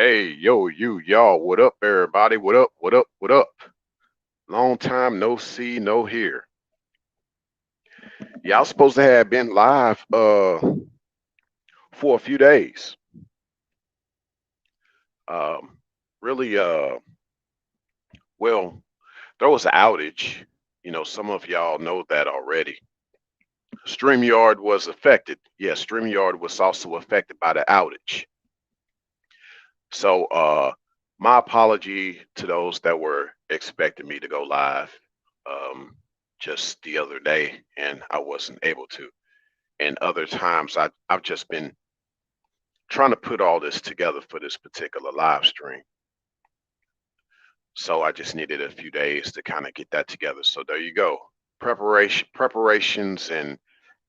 Hey, yo, y'all, what up, everybody? What up, what up, what up? Long time no see, no hear. Y'all supposed to have been live for a few days. Um really well, there was an outage. Some of y'all know that already. StreamYard was affected. Yes, StreamYard was also affected by the outage. So my apology to those that were expecting me to go live um just the other day and I wasn't able to. And other times I've just been trying to put all this together for this particular live stream. So I just needed a few days to kind of get that together. So there you go. Preparations and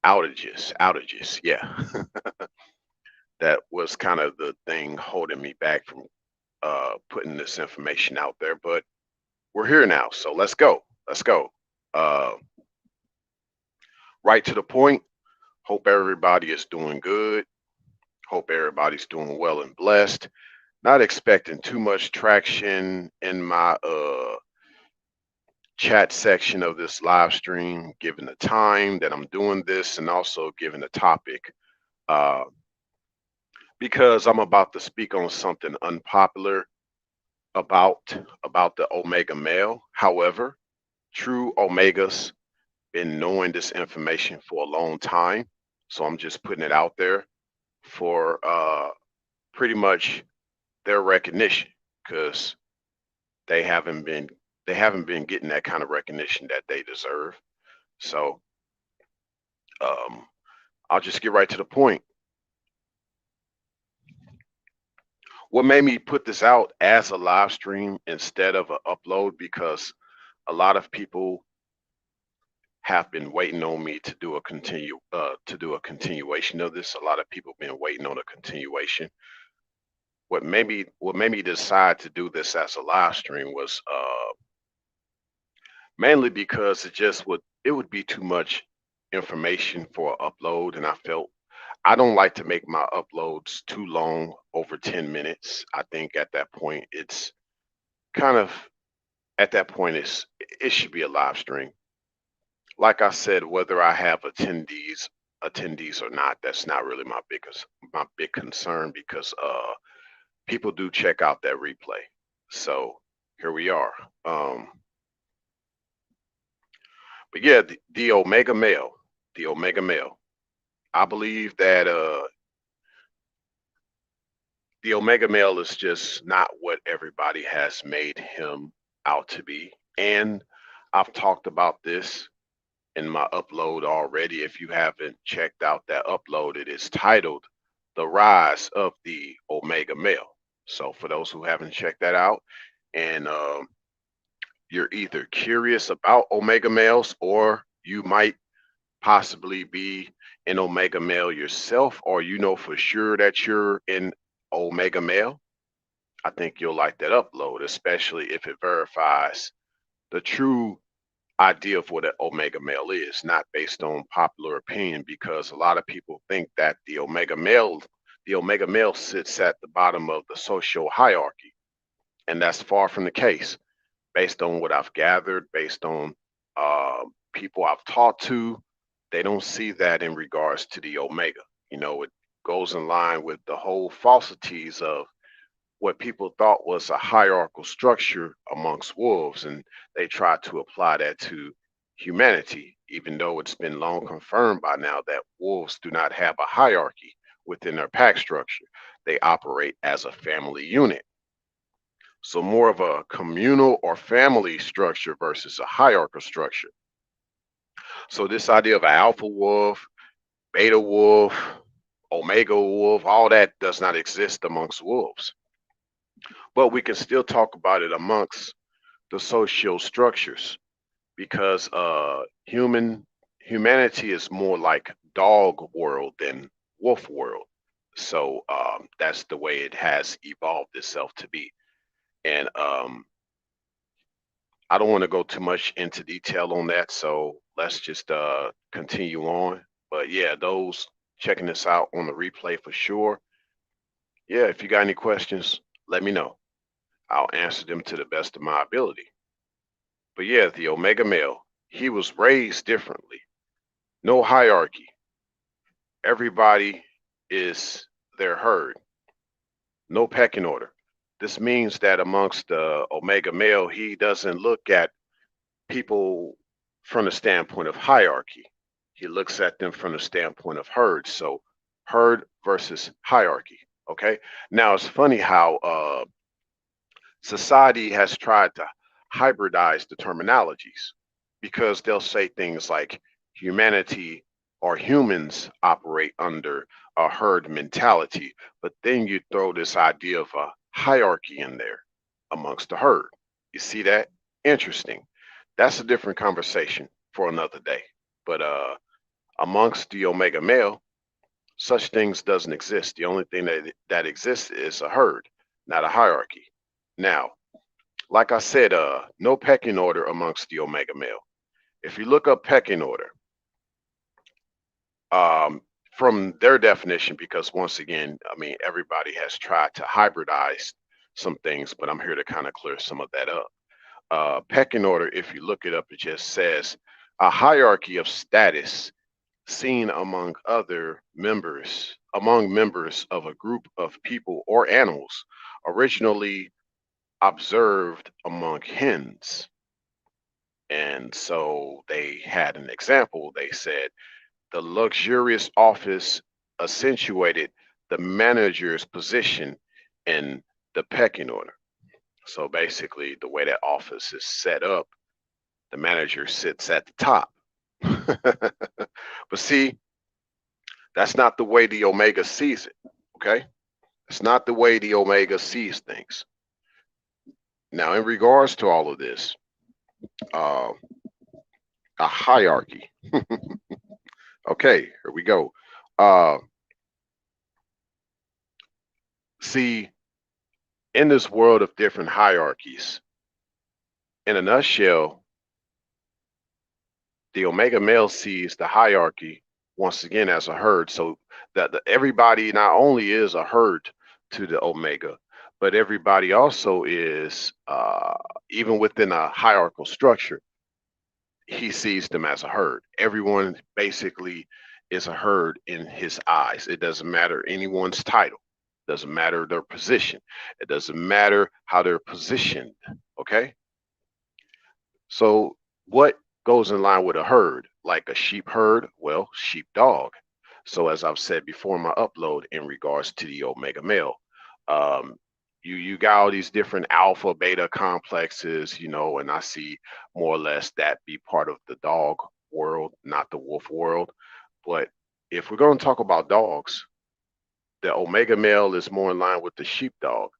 outages. Yeah. That was kind of the thing holding me back from putting this information out there, but we're here now. So let's go. Let's go. Uh right to the point. Hope everybody is doing good. Hope everybody's doing well and blessed. Not expecting too much traction in my chat section of this live stream, given the time that I'm doing this and also given the topic. Uh, because I'm about to speak on something unpopular about about the omega male. However, true omegas been knowing this information for a long time. So I'm just putting it out there for pretty much their recognition because they haven't been they haven't been getting that kind of recognition that they deserve. So um, I'll just get right to the point. What made me put this out as a live stream instead of an upload because a lot of people have been waiting on me to do a continuation of this. A lot of people been waiting on a continuation. What made me decide to do this as a live stream was mainly because it would be too much information for an upload, and I felt I don't like to make my uploads too long, over 10 minutes. I think at that point kind of at that point it should be a live stream. Like I said, whether I have attendees or not, that's not really my big concern because people do check out that replay. So here we are. Um, but yeah, the Omega male. I believe that the Omega male is just not what everybody has made him out to be. And I've talked about this in my upload already. If you haven't checked out that upload, it is titled The Rise of the Omega Male. So for those who haven't checked that out, and you're either curious about Omega males or you might possibly be an Omega male yourself, or you know for sure that you're an Omega male, I think you'll like that upload, especially if it verifies the true idea of what an omega male is, not based on popular opinion, because a lot of people think that the omega male sits at the bottom of the social hierarchy, and that's far from the case. Based on what I've gathered, based on uh, people I've talked to, they don't see that in regards to the omega. It goes in line with the whole falsities of what people thought was a hierarchical structure amongst wolves, and they tried to apply that to humanity, even though it's been long confirmed by now that wolves do not have a hierarchy within their pack structure. They operate as a family unit. So, more of a communal or family structure versus a hierarchical structure. So, this idea of an alpha wolf, beta wolf, omega wolf, all that does not exist amongst wolves. But we can still talk about it amongst the social structures because humanity is more like dog world than wolf world. So that's the way it has evolved itself to be. And I don't want to go too much into detail on that. So let's just continue on. But yeah, those checking this out on the replay for sure. Yeah, if you got any questions, let me know. I'll answer them to the best of my ability. But yeah, the Omega male, he was raised differently. No hierarchy. Everybody is their herd. No pecking order. This means that amongst the Omega male, he doesn't look at people from the standpoint of hierarchy. He looks at them from the standpoint of herd. So herd versus hierarchy. Okay. Now it's funny how society has tried to hybridize the terminologies because they'll say things like humanity or humans operate under a herd mentality, but then you throw this idea of a hierarchy in there amongst the herd. You see that? Interesting. That's a different conversation for another day. But amongst the Omega male, such things doesn't exist. The only thing that exists is a herd, not a hierarchy. Now, like I said, no pecking order amongst the Omega male. If you look up pecking order, um, from their definition, because once again, I mean, everybody has tried to hybridize some things, but I'm here to kind of clear some of that up. Pecking order, if you look it up, it just says a hierarchy of status seen among members of a group of people or animals, originally observed among hens. And so they had an example. They said the luxurious office accentuated the manager's position in the pecking order. So basically, the way that office is set up, the manager sits at the top. But see, that's not the way the Omega sees it. Okay. It's not the way the Omega sees things. Now, in regards to all of this, uh, a hierarchy. Okay, here we go. Uh, see, in this world of different hierarchies, in a nutshell, the Omega male sees the hierarchy once again as a herd. So that everybody not only is a herd to the Omega, but everybody also is, even within a hierarchical structure, he sees them as a herd. Everyone basically is a herd in his eyes. It doesn't matter anyone's title, doesn't matter their position, it doesn't matter how they're positioned. Okay. So what goes in line with a herd? Like a sheep herd? Well, sheepdog. So as I've said before in my upload in regards to the Omega male, um, you got all these different alpha beta complexes, and I see more or less that be part of the dog world, not the wolf world. But if we're going to talk about dogs, the Omega male is more in line with the sheepdog.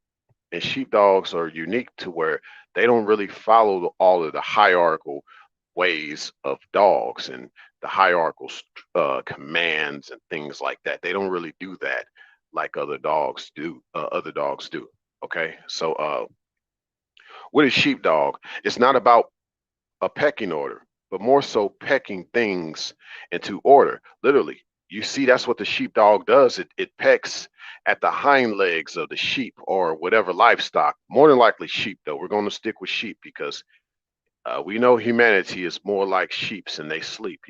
And sheepdogs are unique to where they don't really follow all of the hierarchical ways of dogs and the hierarchical commands and things like that. They don't really do that like other dogs do. Okay, so what is sheepdog? It's not about a pecking order, but more so pecking things into order. Literally, you see, that's what the sheepdog does. It pecks at the hind legs of the sheep or whatever livestock. More than likely sheep, though. We're going to stick with sheep because we know humanity is more like sheeps and they sleep.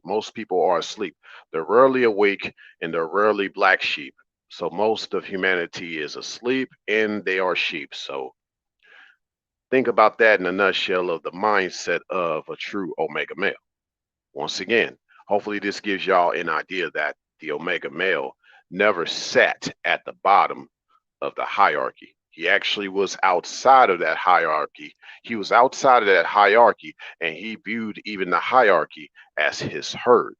Most people are asleep. They're rarely awake and they're rarely black sheep. So most of humanity is asleep and they are sheep. So think about that in a nutshell of the mindset of a true Omega male. Once again, hopefully this gives y'all an idea that the Omega male never sat at the bottom of the hierarchy. He actually was outside of that hierarchy. He was outside of that hierarchy and he viewed even the hierarchy as his herd.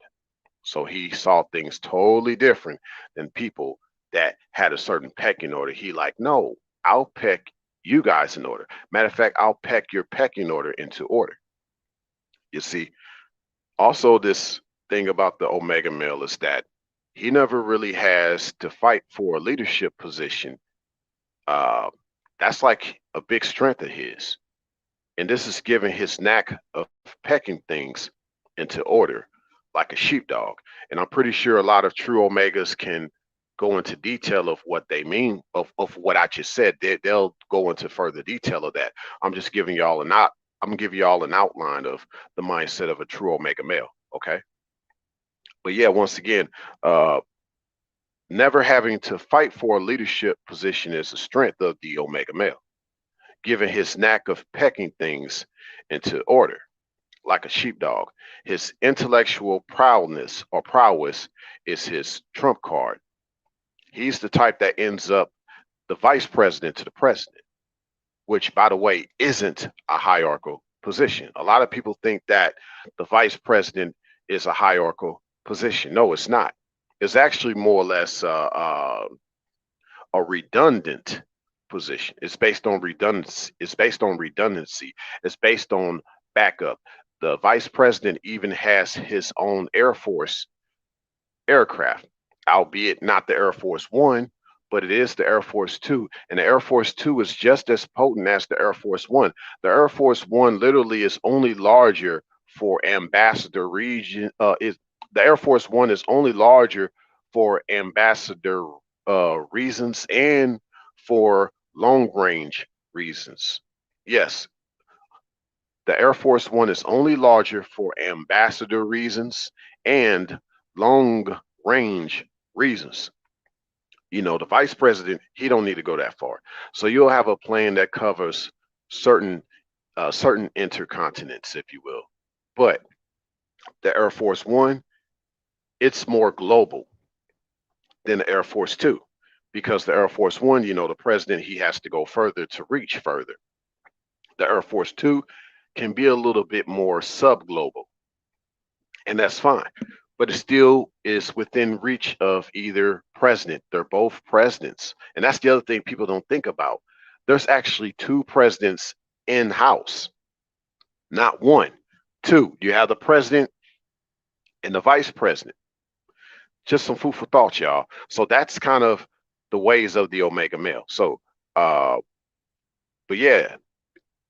So he saw things totally different than people that had a certain pecking order. He like, no, I'll peck you guys in order. Matter of fact, I'll peck your pecking order into order. You see, also this thing about the Omega male is that he never really has to fight for a leadership position. Uh, that's like a big strength of his. And this is given his knack of pecking things into order like a sheepdog. And I'm pretty sure a lot of true Omegas can go into detail of what they mean of what I just said. They'll go into further detail of that. I'm just giving y'all I'm gonna give y'all an outline of the mindset of a true omega male. Okay. But yeah, once again, uh, never having to fight for a leadership position is a strength of the omega male, given his knack of pecking things into order like a sheepdog. His intellectual prowess is his trump card. He's the type that ends up the vice president to the president, which, by the way, isn't a hierarchical position. A lot of people think that the vice president is a hierarchical position. No, it's not. It's actually more or less a redundant position. It's based on redundancy. It's based on redundancy. It's based on backup. The vice president even has his own Air Force aircraft, albeit not the Air Force One, but it is the Air Force Two. And the Air Force Two is just as potent as the Air Force One. The Air Force One literally is only larger for ambassador region. The Air Force One is only larger for ambassador reasons and for long range reasons. Yes, the Air Force One is only larger for ambassador reasons and long range reasons. You know, the vice president, he don't need to go that far. So you'll have a plane that covers certain certain intercontinents, if you will. But the Air Force One, it's more global than the Air Force Two, because the Air Force One, you know, the president, he has to go further to reach further. The Air Force Two can be a little bit more subglobal, and that's fine. But it still is within reach of either president. They're both presidents. And that's the other thing people don't think about. There's actually two presidents in house, not one, two. You have the president and the vice president. Just some food for thought, y'all. So that's kind of the ways of the omega male. So, uh, but yeah,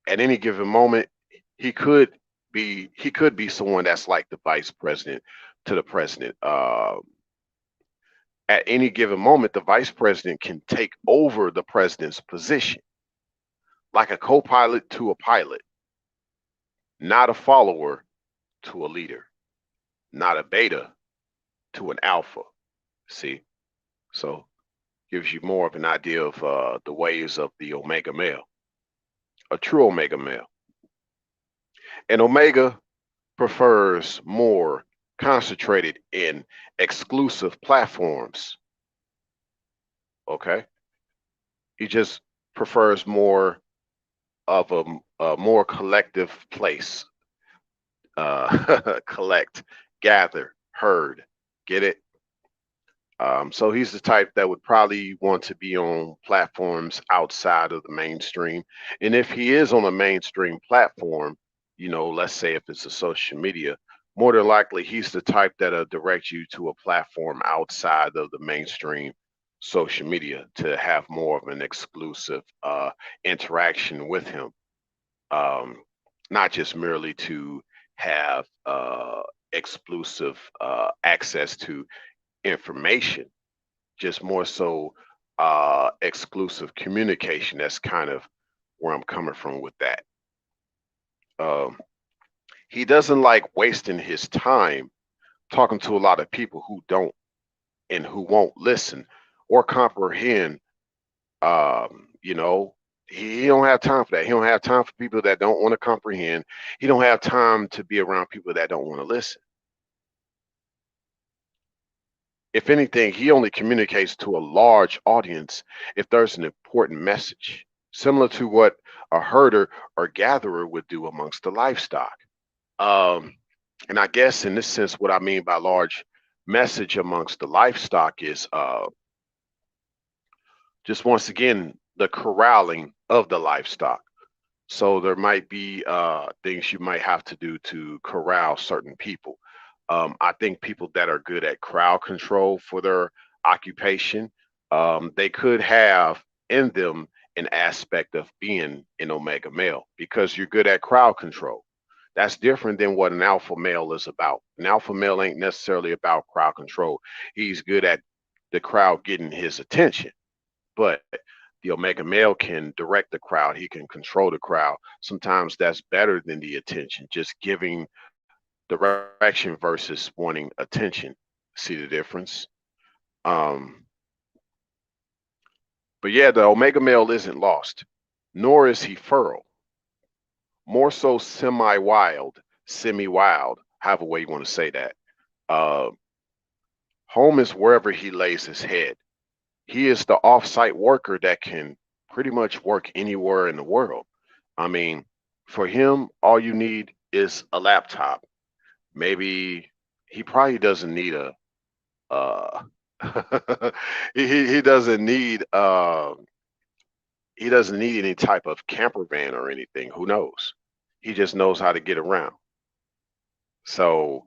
at any given moment, he could be someone that's like the vice president to the president. At any given moment, the vice president can take over the president's position, like a co-pilot to a pilot, not a follower to a leader, not a beta to an alpha. See, so gives you more of an idea of the ways of the omega male, a true omega male. And omega prefers more concentrated in exclusive platforms. Okay, he just prefers more of a more collective place. Collect, gather, herd. Get it? So he's the type that would probably want to be on platforms outside of the mainstream. And if he is on a mainstream platform, you know, let's say if it's a social media, more than likely he's the type that'll direct you to a platform outside of the mainstream social media to have more of an exclusive interaction with him, not just merely to have exclusive access to information, just more so exclusive communication. That's kind of where I'm coming from with that. Um, he doesn't like wasting his time talking to a lot of people who don't and who won't listen or comprehend. You know, he don't have time for that. He don't have time for people that don't want to comprehend. He don't have time to be around people that don't want to listen. If anything, he only communicates to a large audience if there's an important message, similar to what a herder or gatherer would do amongst the livestock. Um, and I guess in this sense, what I mean by large message amongst the livestock is just once again the corralling of the livestock. So there might be things you might have to do to corral certain people. I think people that are good at crowd control for their occupation, they could have in them an aspect of being an omega male because you're good at crowd control. That's different than what an alpha male is about. An alpha male ain't necessarily about crowd control. He's good at the crowd getting his attention. But the omega male can direct the crowd. He can control the crowd. Sometimes that's better than the attention, just giving direction versus wanting attention. See the difference? Um, but yeah, the omega male isn't lost, nor is he feral. More so semi-wild, however way you want to say that. Uh, Home is wherever he lays his head. He is the off-site worker that can pretty much work anywhere in the world. I mean, for him, all you need is a laptop. Maybe he probably doesn't need a uh he doesn't need he doesn't need any type of camper van or anything. Who knows? He just knows how to get around. So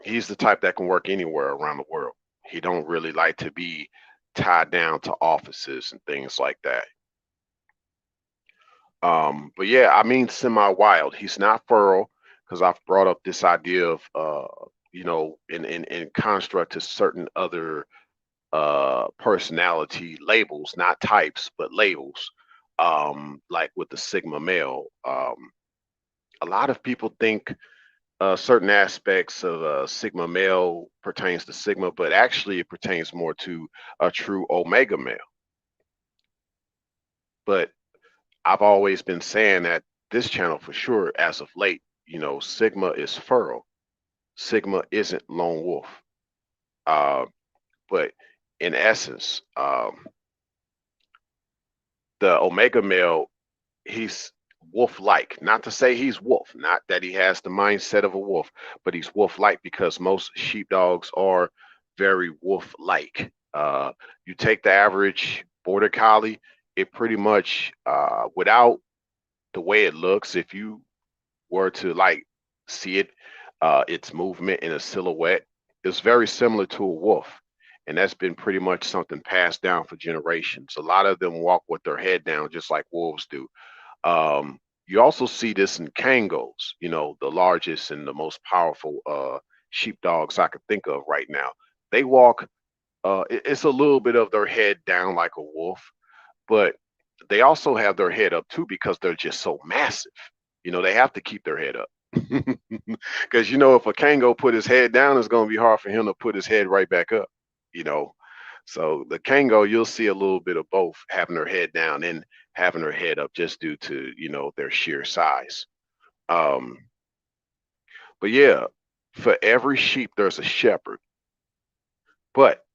he's the type that can work anywhere around the world. He don't really like to be tied down to offices and things like that. But yeah, I mean semi-wild. He's not feral because I've brought up this idea of in construct to certain other personality labels, not types, but labels. Like with the Sigma male. A lot of people think certain aspects of Sigma male pertains to Sigma, but actually it pertains more to a true Omega male. But I've always been saying that this channel for sure, as of late, Sigma is feral. Sigma isn't lone wolf. Uh, but in essence, the Omega male, he's wolf-like. Not to say he's wolf, not that he has the mindset of a wolf, but he's wolf-like because most sheepdogs are very wolf-like. You take the average border collie, it pretty much, without the way it looks, if you were to like see it, its movement in a silhouette, it's very similar to a wolf. And that's been pretty much something passed down for generations. A lot of them walk with their head down, just like wolves do. You also see this in Kangos, the largest and the most powerful sheepdogs I could think of right now. They walk, it's a little bit of their head down like a wolf, but they also have their head up too because they're just so massive. They have to keep their head up. Because, if a Kango put his head down, it's going to be hard for him to put his head right back up, you know. So the Kango, you'll see a little bit of both having their head down and having their head up just due to, their sheer size. Um, but yeah, for every sheep, there's a shepherd, but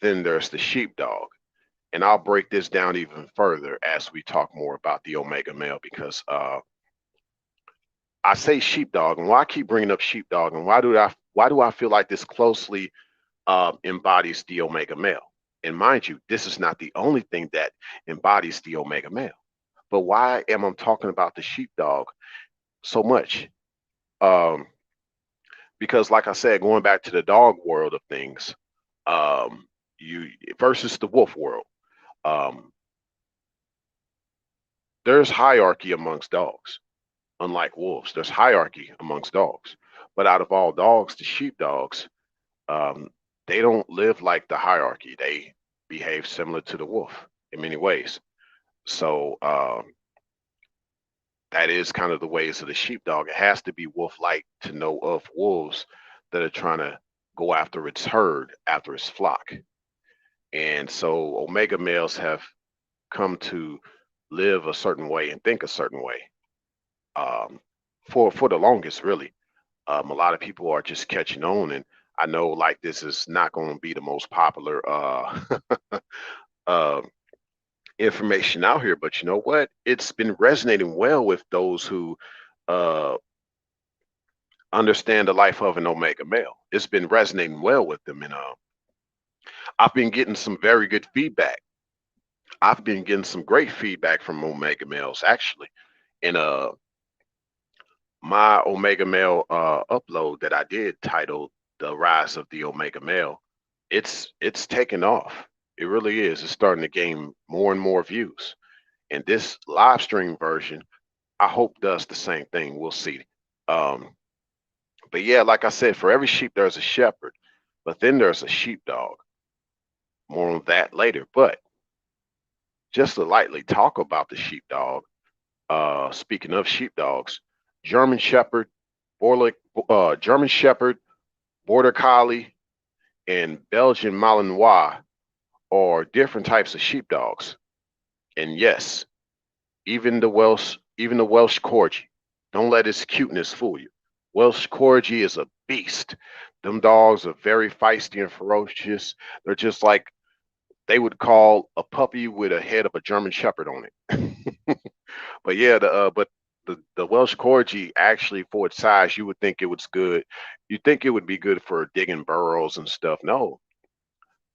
then there's the sheepdog. And I'll break this down even further as we talk more about the Omega male because I say sheepdog, and why I keep bringing up sheepdog, and why do I feel like this closely embodies the Omega male? And mind you, this is not the only thing that embodies the Omega male. But why am I talking about the sheepdog so much? Um, because, like I said, going back to the dog world of things, you versus the wolf world, um, there's hierarchy amongst dogs. Unlike wolves, there's hierarchy amongst dogs. But out of all dogs, the sheepdogs, um, they don't live like the hierarchy. They behave similar to the wolf in many ways. So that is kind of the ways of the sheepdog. It has to be wolf-like to know of wolves that are trying to go after its herd, after its flock. And so omega males have come to live a certain way and think a certain way um, for the longest, really. A lot of people are just catching on, and I know like this is not going to be the most popular uh, information out here, but you know what? It's been resonating well with those who uh, understand the life of an omega male. It's been resonating well with them, and I've been getting some very good feedback. I've been getting some great feedback from omega males actually, and my omega male upload that I did titled "The Rise of the Omega Male," it's taken off. It really is. It's starting to gain more and more views. And this live stream version, I hope does the same thing. We'll see. Um, but yeah, like I said, for every sheep there's a shepherd, but then there's a sheepdog. More on that later. But just to lightly talk about the sheepdog, speaking of sheepdogs, German Shepherd, German Shepherd, Border Collie, and Belgian Malinois are different types of sheepdogs. And yes, even the Welsh Corgi. Don't let its cuteness fool you. Welsh Corgi is a beast. Them dogs are very feisty and ferocious. They're just like they would call a puppy with a head of a German Shepherd on it. But yeah, the Welsh Corgi actually for its size, you would think it was good. You think it would be good for digging burrows and stuff. No,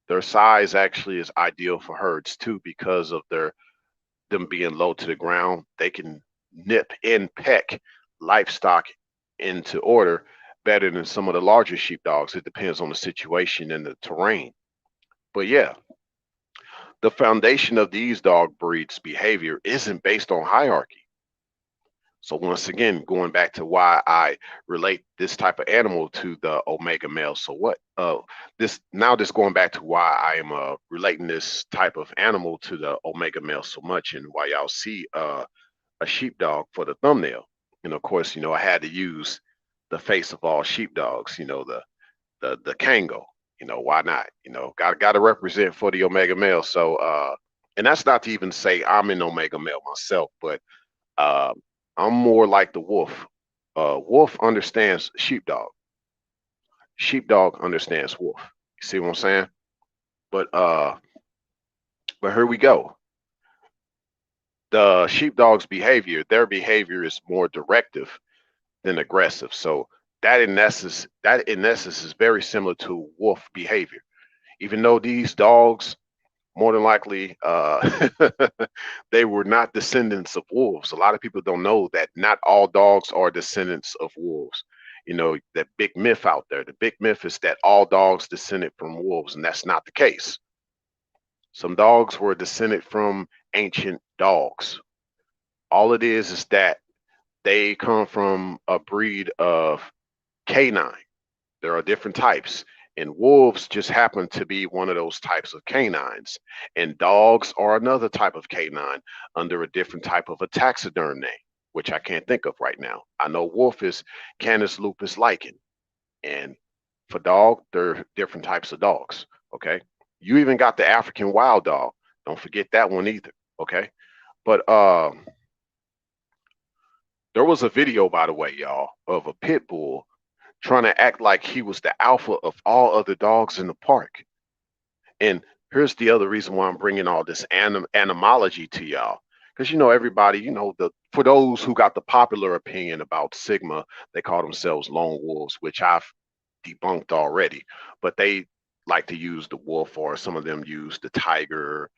their size actually is ideal for herds too because of them being low to the ground. They can nip and peck livestock into order better than some of the larger sheepdogs. It depends on the situation and the terrain. But yeah, the foundation of these dog breeds' behavior isn't based on hierarchy. So once again, going back to why I relate this type of animal to the omega male. So what? This going back to why I am relating this type of animal to the omega male so much, and why y'all see a sheepdog for the thumbnail. And of course, I had to use the face of all sheepdogs. The Kango. Why not? Got to represent for the omega male. So and that's not to even say I'm an omega male myself, but uh, I'm more like the wolf. Wolf understands sheepdog. Sheepdog understands wolf. You see what I'm saying? But here we go. The sheepdog's their behavior is more directive than aggressive. So that in essence is very similar to wolf behavior. Even though these dogs more than likely they were not descendants of wolves. A lot of people don't know that not all dogs are descendants of wolves. That big myth out there. The big myth is that all dogs descended from wolves, and that's not the case. Some dogs were descended from ancient dogs. All it is that they come from a breed of canine. There are different types, and wolves just happen to be one of those types of canines. And dogs are another type of canine under a different type of a taxiderm name, which I can't think of right now. I know wolf is Canis lupus lichen, and for dog, there are different types of dogs. Okay, you even got the African wild dog. Don't forget that one either. Okay, but there was a video, by the way, y'all, of a pit bull trying to act like he was the alpha of all other dogs in the park. And here's the other reason why I'm bringing all this animology to y'all. Because everybody, for those who got the popular opinion about Sigma, they call themselves lone wolves, which I've debunked already. But they like to use the wolf, or some of them use the tiger.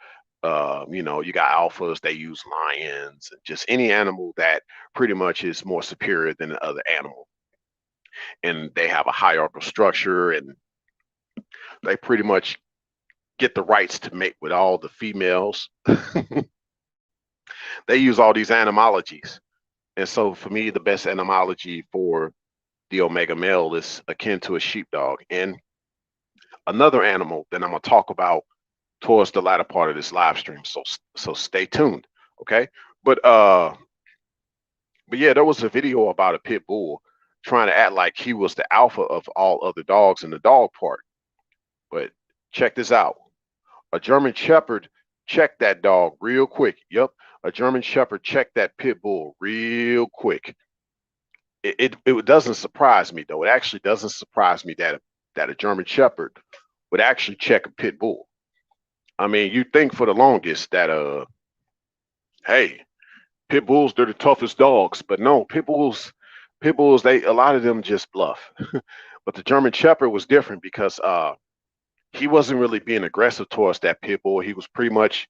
You got alphas, they use lions, just any animal that pretty much is more superior than the other animal. And they have a hierarchical structure, and they pretty much get the rights to mate with all the females. They use all these animologies. And so for me, the best animology for the omega male is akin to a sheepdog. And another animal that I'm going to talk about towards the latter part of this live stream. So stay tuned. Okay. But yeah, there was a video about a pit bull trying to act like he was the alpha of all other dogs in the dog park. But check this out. A German Shepherd checked that dog real quick. Yep, a German Shepherd checked that pit bull real quick. It doesn't surprise me though. It actually doesn't surprise me that a German Shepherd would actually check a pit bull. I mean, you think for the longest that hey, pit bulls, they're the toughest dogs, but no, pit bulls, they a lot of them just bluff. But the German Shepherd was different because he wasn't really being aggressive towards that pit bull. He was pretty much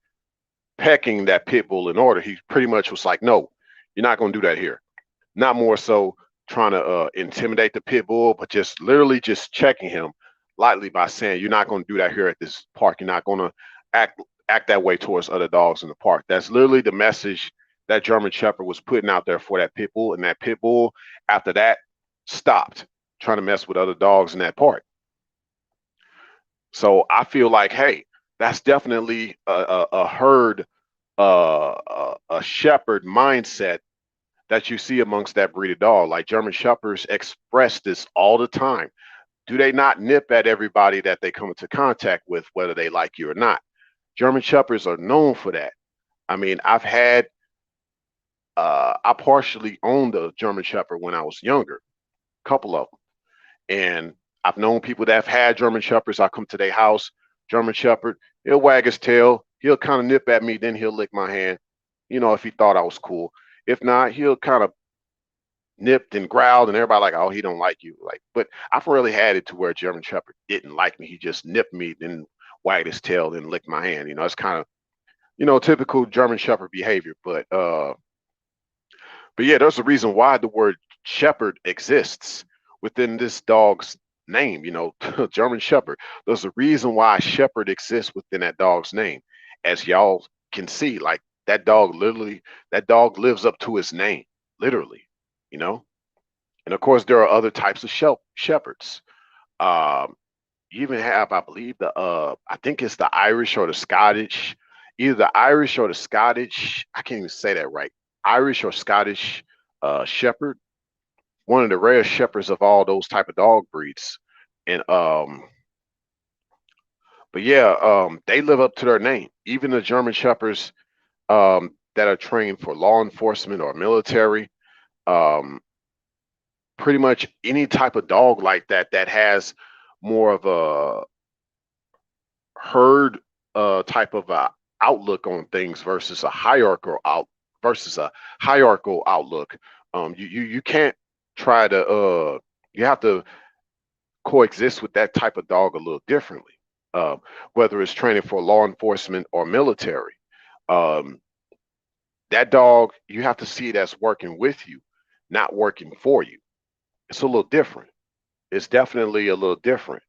pecking that pit bull in order. He pretty much was like, no, you're not going to do that here. Not more so trying to intimidate the pit bull, but just literally just checking him lightly by saying, you're not going to do that here at this park. You're not going to act that way towards other dogs in the park. That's literally the message that German Shepherd was putting out there for that pit bull. And that pit bull, after that, stopped trying to mess with other dogs in that park. So I feel like, hey, That's definitely a herd, a shepherd mindset that you see amongst that breed of dog. Like German shepherds express this all the time. Do they not nip at everybody that they come into contact with, whether they like you or not? German shepherds are known for that. I mean, I partially owned a German shepherd when I was younger, a couple of them. And I've known people that have had German shepherds. I come to their house, German shepherd, he'll wag his tail, he'll kind of nip at me, then he'll lick my hand, if he thought I was cool. If not, he'll kind of nipped and growled, and everybody like, oh, he don't like you. Like, but I've really had it to where German Shepherd didn't like me. He just nipped me, then wagged his tail, then licked my hand. It's kind of typical German Shepherd behavior. But yeah, there's a reason why the word shepherd exists within this dog's name. German Shepherd. There's a reason why shepherd exists within that dog's name, as y'all can see. Like that dog lives up to his name, literally. You know. And of course, there are other types of shepherds. Um, you even have, I believe, I think it's the Irish or the Scottish, either the Irish or the Scottish. I can't even say that right. Irish or Scottish shepherd, one of the rarest shepherds of all those type of dog breeds. And but yeah, they live up to their name. Even the German shepherds that are trained for law enforcement or military, um, pretty much any type of dog like that has more of a herd type of outlook on things versus a hierarchical outlook. You can't try to you have to coexist with that type of dog a little differently, uh, whether it's training for law enforcement or military. Um, that dog, you have to see it as working with you, not working for you. It's a little different. It's definitely a little different.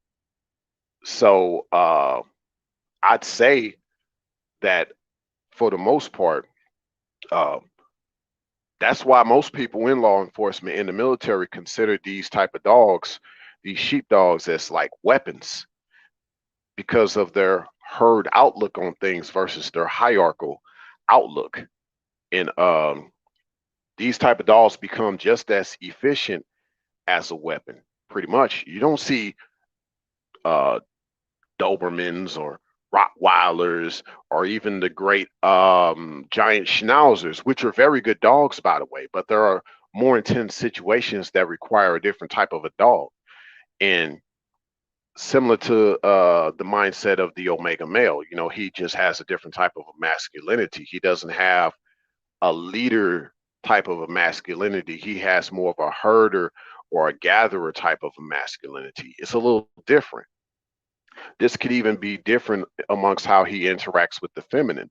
So I'd say that for the most part, uh, that's why most people in law enforcement in the military consider these type of dogs, these sheepdogs, as like weapons because of their herd outlook on things versus their hierarchical outlook. And these type of dogs become just as efficient as a weapon. Pretty much, you don't see uh, Dobermans or Rottweilers or even the great giant Schnauzers, which are very good dogs, by the way, but there are more intense situations that require a different type of a dog. And similar to the mindset of the Omega male, he just has a different type of masculinity. He doesn't have a leader type of a masculinity. He has more of a herder or a gatherer type of a masculinity. It's a little different. This could even be different amongst how he interacts with the feminine,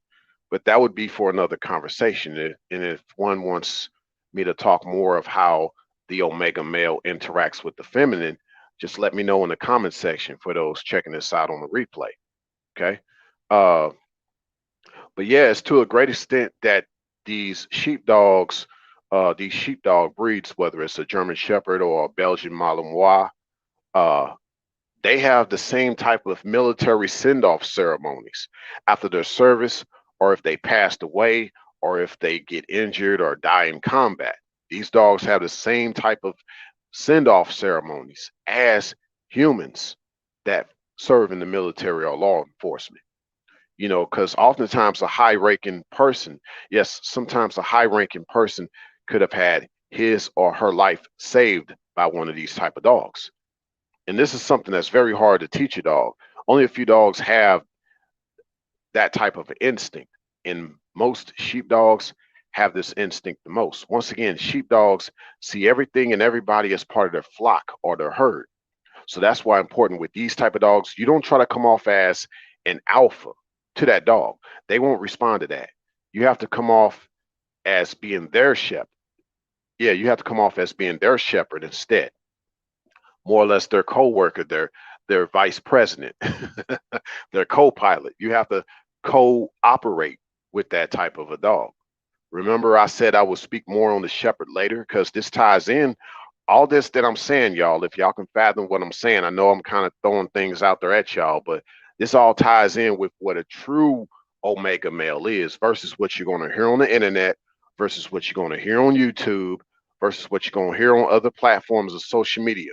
but that would be for another conversation. And if one wants me to talk more of how the Omega male interacts with the feminine, just let me know in the comment section for those checking this out on the replay. Okay. Uh, but yeah, it's to a great extent that these sheepdog breeds, whether it's a German Shepherd or a Belgian Malinois, uh, they have the same type of military send-off ceremonies after their service, or if they passed away, or if they get injured or die in combat. These dogs have the same type of send-off ceremonies as humans that serve in the military or law enforcement. Because oftentimes a high-ranking person, yes, sometimes a high-ranking person could have had his or her life saved by one of these type of dogs. And this is something that's very hard to teach a dog. Only a few dogs have that type of instinct, and most sheepdogs have this instinct the most. Once again, sheepdogs see everything and everybody as part of their flock or their herd. So that's why important with these type of dogs, you don't try to come off as an alpha to that dog. They won't respond to that. You have to come off as being their shepherd. Yeah, you have to come off as being their shepherd instead. More or less their co-worker, their vice president, their co-pilot. You have to cooperate with that type of a dog. Remember, I said I will speak more on the shepherd later because this ties in all this that I'm saying, y'all. If y'all can fathom what I'm saying, I know I'm kind of throwing things out there at y'all, but This all ties in with what a true omega male is versus what you're going to hear on the internet, versus what you're going to hear on YouTube, versus what you're going to hear on other platforms of social media.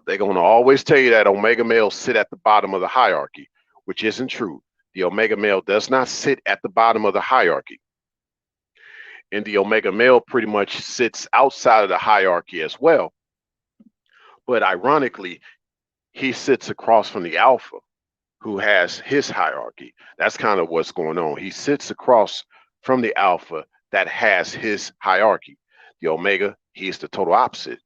They're going to always tell you that omega males sit at the bottom of the hierarchy, which isn't true. The omega male does not sit at the bottom of the hierarchy. And the omega male pretty much sits outside of the hierarchy as well. But ironically, he sits across from the alpha, who has his hierarchy. That's kind of what's going on. He sits across from the alpha that has his hierarchy. The omega, he's the total opposite.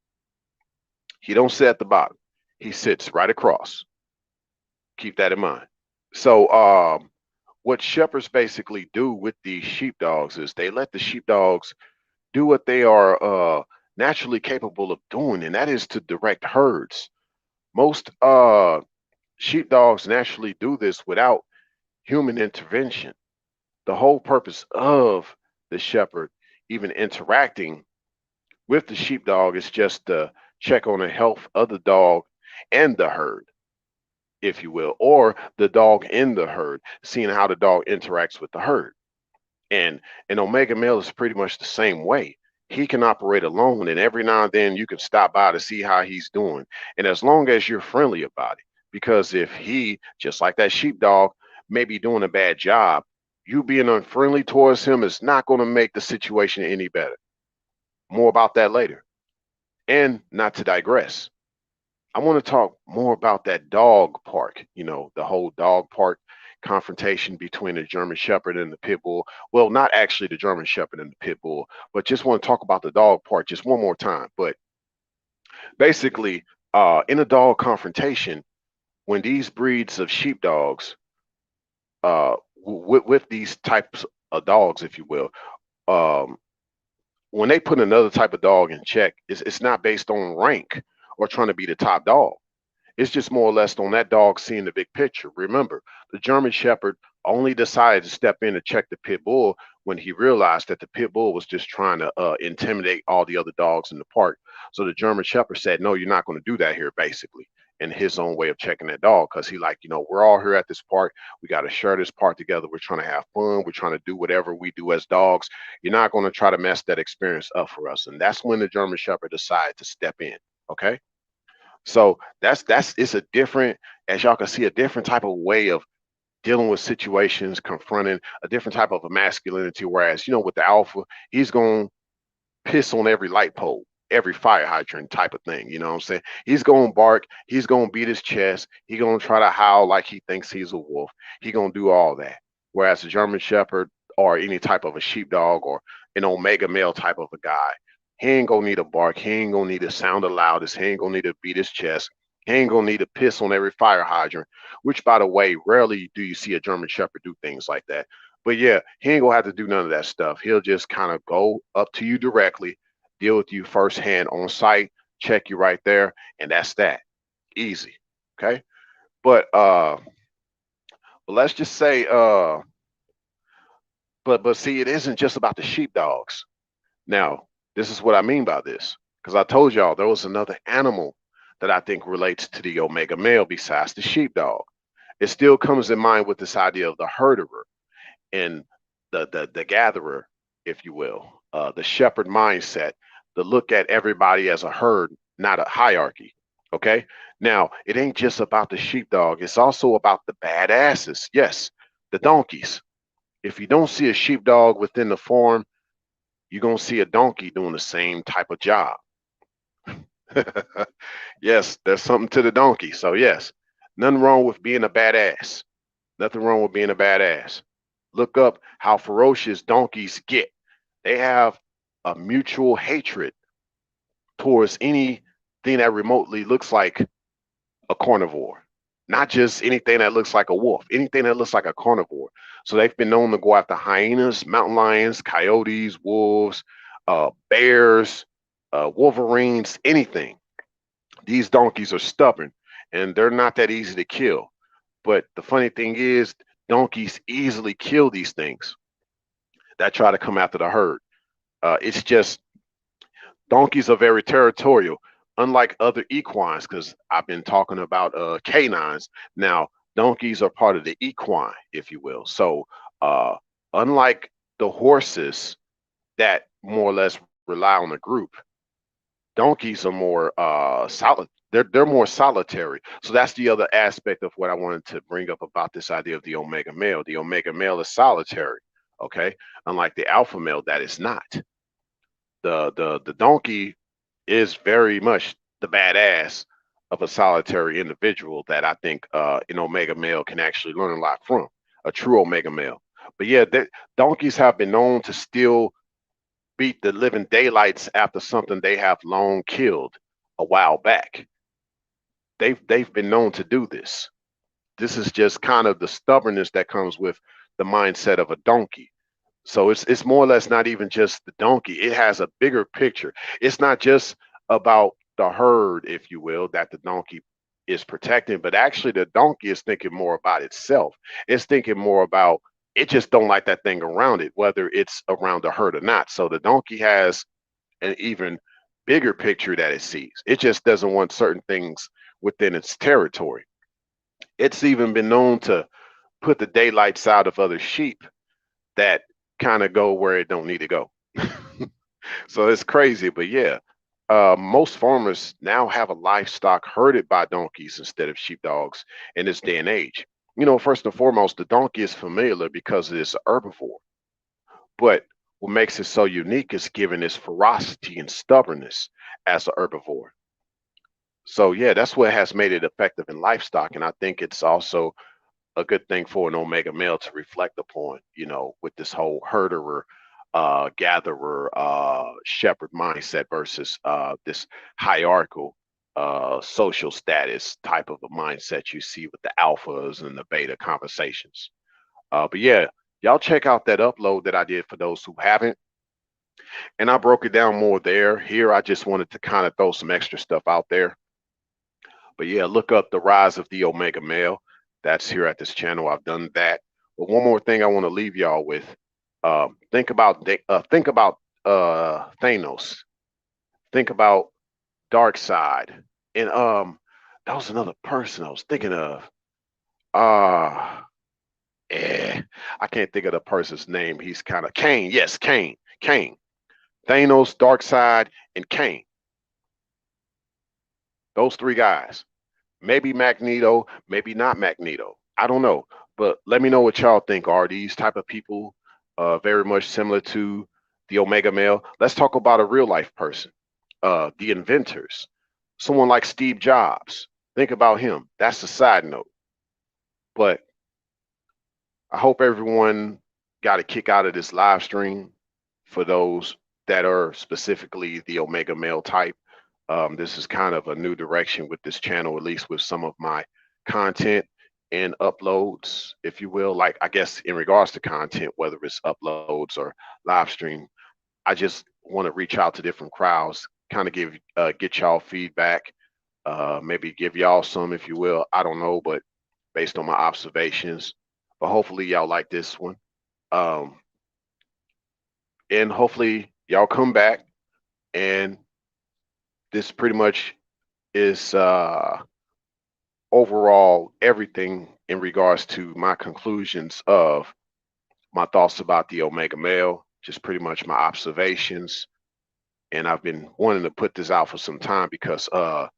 He don't sit at the bottom. He sits right across. Keep that in mind. So what shepherds basically do with these sheepdogs is they let the sheepdogs do what they are naturally capable of doing, and that is to direct herds. Most sheepdogs naturally do this without human intervention. The whole purpose of the shepherd even interacting with the sheepdog is just to check on the health of the dog and the herd, if you will, or the dog in the herd, seeing how the dog interacts with the herd. And an omega male is pretty much the same way. He can operate alone, and every now and then you can stop by to see how he's doing. And as long as you're friendly about it, because if he, just like that sheepdog, may be doing a bad job, you being unfriendly towards him is not going to make the situation any better. More about that later. And not to digress, I want to talk more about that dog part, the whole dog part confrontation between the German Shepherd and the Pit Bull. Well, not actually the German Shepherd and the Pit Bull, but just want to talk about the dog part just one more time. But basically, in a dog confrontation, when these breeds of sheepdogs, with these types of dogs, if you will, um, when they put another type of dog in check, it's not based on rank or trying to be the top dog. It's just more or less on that dog seeing the big picture. Remember, the German Shepherd only decided to step in to check the pit bull when he realized that the pit bull was just trying to intimidate all the other dogs in the park. So the German Shepherd said, "No, you're not going to do that here," basically, in his own way of checking that dog, because he like, we're all here at this park. We got to share this park together. We're trying to have fun. We're trying to do whatever we do as dogs. You're not going to try to mess that experience up for us. And that's when the German Shepherd decided to step in. Okay. So that's it's a different, as y'all can see, a different type of way of dealing with situations, confronting a different type of a masculinity. Whereas, with the alpha, he's going piss on every light pole, every fire hydrant type of thing. You know what I'm saying? He's gonna bark, he's gonna beat his chest, he's gonna try to howl like he thinks he's a wolf. He gonna do all that. Whereas a German Shepherd or any type of a sheepdog or an omega male type of a guy, he ain't gonna need a bark, he ain't gonna need to sound the loudest, he ain't gonna need to beat his chest. He ain't gonna need to piss on every fire hydrant, which, by the way, rarely do you see a German Shepherd do things like that. But yeah, he ain't gonna have to do none of that stuff. He'll just kind of go up to you directly, deal with you firsthand on site, check you right there, and that's that. Easy. Okay. But let's just say but see, it isn't just about the sheepdogs. Now, this is what I mean by this, because I told y'all there was another animal that I think relates to the omega male besides the sheepdog. It still comes in mind with this idea of the herderer and the gatherer, if you will, the shepherd mindset, the look at everybody as a herd, not a hierarchy. Okay. Now, it ain't just about the sheepdog, it's also about the badasses. Yes, the donkeys. If you don't see a sheepdog within the farm, you're going to see a donkey doing the same type of job. Yes, there's something to the donkey. So, yes, nothing wrong with being a badass. Nothing wrong with being a badass. Look up how ferocious donkeys get. They have a mutual hatred towards anything that remotely looks like a carnivore, not just anything that looks like a wolf, anything that looks like a carnivore. So they've been known to go after hyenas, mountain lions, coyotes, wolves, bears, wolverines, anything. These donkeys are stubborn and they're not that easy to kill. But the funny thing is, donkeys easily kill these things that try to come after the herd. It's just donkeys are very territorial, unlike other equines, because I've been talking about canines. Now, donkeys are part of the equine, if you will. So uh, unlike the horses that more or less rely on a group, donkeys are more solid. They're more solitary. So that's the other aspect of what I wanted to bring up about this idea of the omega male. The omega male is solitary, okay? Unlike the alpha male, that is not. The donkey is very much the badass of a solitary individual that I think an omega male can actually learn a lot from, a true omega male. But yeah, donkeys have been known to still beat the living daylights after something they have long killed a while back. They've been known to do this. This is just kind of the stubbornness that comes with the mindset of a donkey. So it's more or less not even just the donkey. It has a bigger picture. It's not just about the herd, if you will, that the donkey is protecting, but actually the donkey is thinking more about itself. It's thinking more about it just don't like that thing around it, whether it's around the herd or not. So the donkey has an even bigger picture that it sees. It just doesn't want certain things within its territory. It's even been known to put the daylights out of other sheep that kind of go where it don't need to go. So it's crazy, but yeah, most farmers now have a livestock herded by donkeys instead of sheepdogs in this day and age. You know, first and foremost, the donkey is familiar because it is an herbivore. But what makes it so unique is given its ferocity and stubbornness as an herbivore. So yeah, that's what has made it effective in livestock, and I think it's also a good thing for an omega male to reflect upon, you know, with this whole herderer, gatherer, shepherd mindset versus this hierarchical social status type of a mindset you see with the alphas and the beta conversations. But yeah, y'all check out that upload that I did for those who haven't. And I broke it down more there. Here, I just wanted to kind of throw some extra stuff out there. But yeah, look up the rise of the Omega Male. That's here at this channel. I've done that. But one more thing I want to leave y'all with: think about Thanos. Think about Dark Side, and that was another person I was thinking of. Uh eh, I can't think of the person's name. He's kind of Kane. Yes, Kane. Kane. Thanos, Dark Side, and Kane. Those three guys. Maybe Magneto, maybe not Magneto. I don't know. But let me know what y'all think. Are these type of people very much similar to the Omega Male? Let's talk about a real life person. The inventors. Someone like Steve Jobs. Think about him. That's a side note. But I hope everyone got a kick out of this live stream for those that are specifically the Omega Male type. This is kind of a new direction with this channel, at least with some of my content and uploads, if you will. Like, I guess in regards to content, whether it's uploads or live stream, I just want to reach out to different crowds, kind of get y'all feedback, maybe give y'all some, if you will. I don't know, but based on my observations. But hopefully y'all like this one. Um, and hopefully y'all come back, and this pretty much is overall everything in regards to my conclusions of my thoughts about the Omega Male, just pretty much my observations. And I've been wanting to put this out for some time because I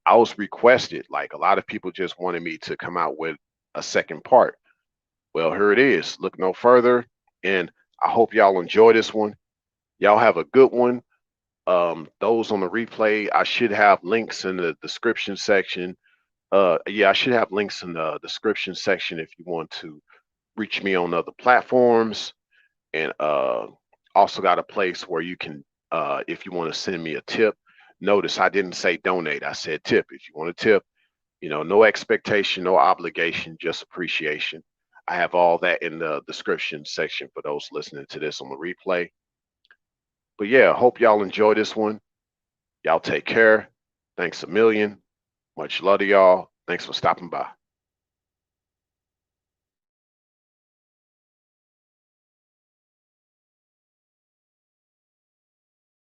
was requested, like a lot of people just wanted me to come out with a second part. Well, here it is. Look no further. And I hope y'all enjoy this one. Y'all have a good one. Those on the replay, I should have links in the description section. Yeah, I should have links in the description section if you want to reach me on other platforms. And also got a place where you can, if you want to send me a tip. Notice I didn't say donate. I said tip. If you want a tip, you know, no expectation, no obligation, just appreciation. I have all that in the description section for those listening to this on the replay. But yeah, hope y'all enjoy this one. Y'all take care. Thanks a million. Much love to y'all. Thanks for stopping by.